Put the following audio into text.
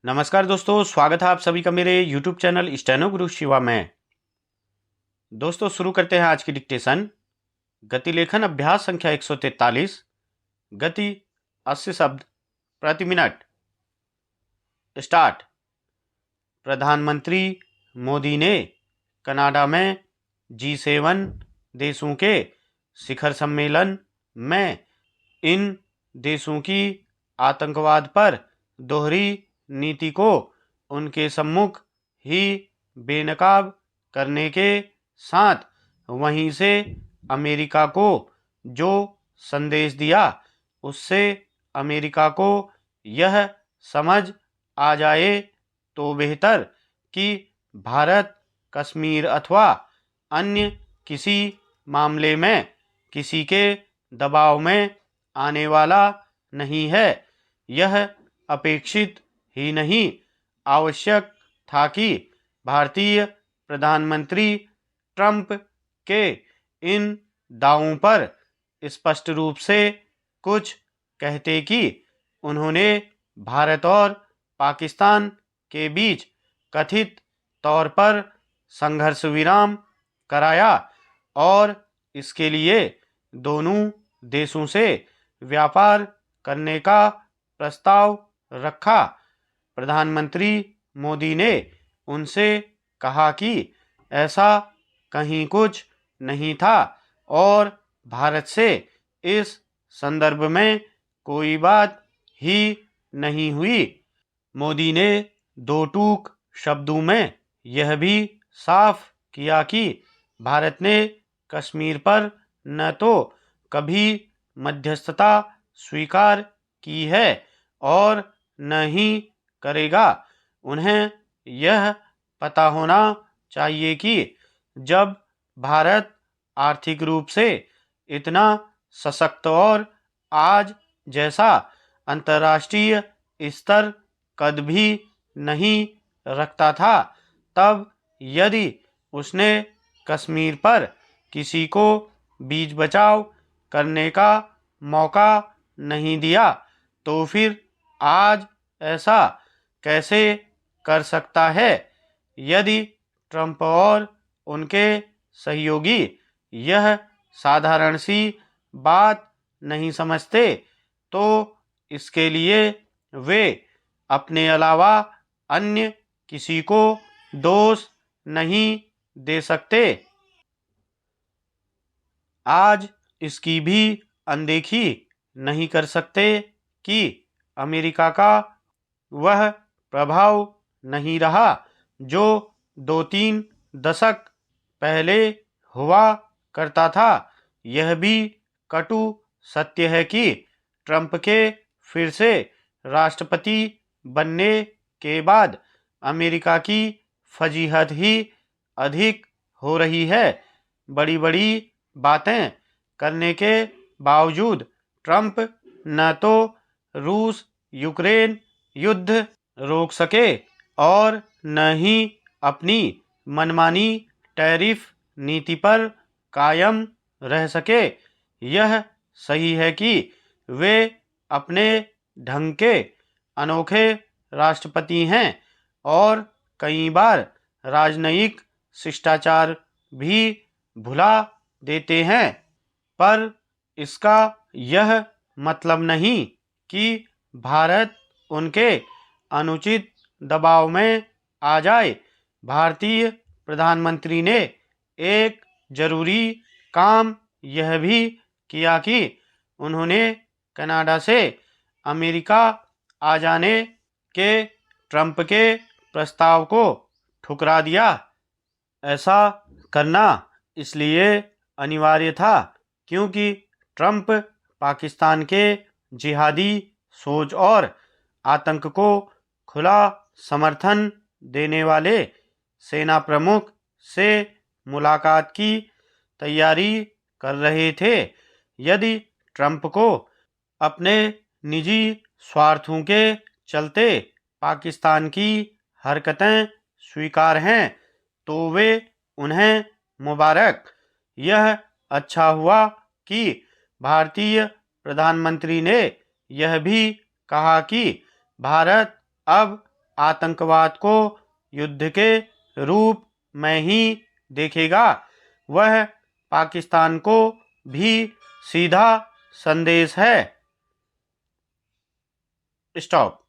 नमस्कार दोस्तों, स्वागत है आप सभी का मेरे YouTube चैनल स्टेनो गुरु शिवा में। दोस्तों शुरू करते हैं आज की डिक्टेशन। गति लेखन अभ्यास संख्या 143। गति 80 शब्द प्रति मिनट। स्टार्ट। प्रधानमंत्री मोदी ने कनाडा में G7 देशों के शिखर सम्मेलन में इन देशों की आतंकवाद पर दोहरी नीति को उनके सम्मुख ही बेनकाब करने के साथ वहीं से अमेरिका को जो संदेश दिया उससे अमेरिका को यह समझ आ जाए तो बेहतर कि भारत कश्मीर अथवा अन्य किसी मामले में किसी के दबाव में आने वाला नहीं है। यह अपेक्षित ही नहीं, आवश्यक था कि भारतीय प्रधानमंत्री ट्रंप के इन दावों पर स्पष्ट रूप से कुछ कहते कि उन्होंने भारत और पाकिस्तान के बीच कथित तौर पर संघर्ष विराम कराया और इसके लिए दोनों देशों से व्यापार करने का प्रस्ताव रखा। प्रधानमंत्री मोदी ने उनसे कहा कि ऐसा कहीं कुछ नहीं था और भारत से इस संदर्भ में कोई बात ही नहीं हुई। मोदी ने दो टूक शब्दों में यह भी साफ किया कि भारत ने कश्मीर पर न तो कभी मध्यस्थता स्वीकार की है और न ही करेगा। उन्हें यह पता होना चाहिए कि जब भारत आर्थिक रूप से इतना सशक्त और आज जैसा अंतर्राष्ट्रीय स्तर कद भी नहीं रखता था, तब यदि उसने कश्मीर पर किसी को बीच बचाव करने का मौका नहीं दिया तो फिर आज ऐसा कैसे कर सकता है। यदि ट्रंप और उनके सहयोगी यह साधारण सी बात नहीं समझते तो इसके लिए वे अपने अलावा अन्य किसी को दोष नहीं दे सकते। आज इसकी भी अनदेखी नहीं कर सकते कि अमेरिका का वह प्रभाव नहीं रहा जो 2-3 दशक पहले हुआ करता था। यह भी कटु सत्य है कि ट्रंप के फिर से राष्ट्रपति बनने के बाद अमेरिका की फजीहत ही अधिक हो रही है। बड़ी बड़ी बातें करने के बावजूद ट्रंप न तो रूस यूक्रेन युद्ध रोक सके और न ही अपनी मनमानी टैरिफ नीति पर कायम रह सके। यह सही है कि वे अपने ढंग के अनोखे राष्ट्रपति हैं और कई बार राजनयिक शिष्टाचार भी भुला देते हैं, पर इसका यह मतलब नहीं कि भारत उनके अनुचित दबाव में आ जाए। भारतीय प्रधानमंत्री ने एक जरूरी काम यह भी किया कि उन्होंने कनाडा से अमेरिका आ जाने के ट्रंप के प्रस्ताव को ठुकरा दिया। ऐसा करना इसलिए अनिवार्य था क्योंकि ट्रंप पाकिस्तान के जिहादी सोच और आतंक को खुला समर्थन देने वाले सेना प्रमुख से मुलाकात की तैयारी कर रहे थे। यदि ट्रंप को अपने निजी स्वार्थों के चलते पाकिस्तान की हरकतें स्वीकार हैं तो वे उन्हें मुबारक। यह अच्छा हुआ कि भारतीय प्रधानमंत्री ने यह भी कहा कि भारत अब आतंकवाद को युद्ध के रूप में ही देखेगा, वह पाकिस्तान को भी सीधा संदेश है। स्टॉप।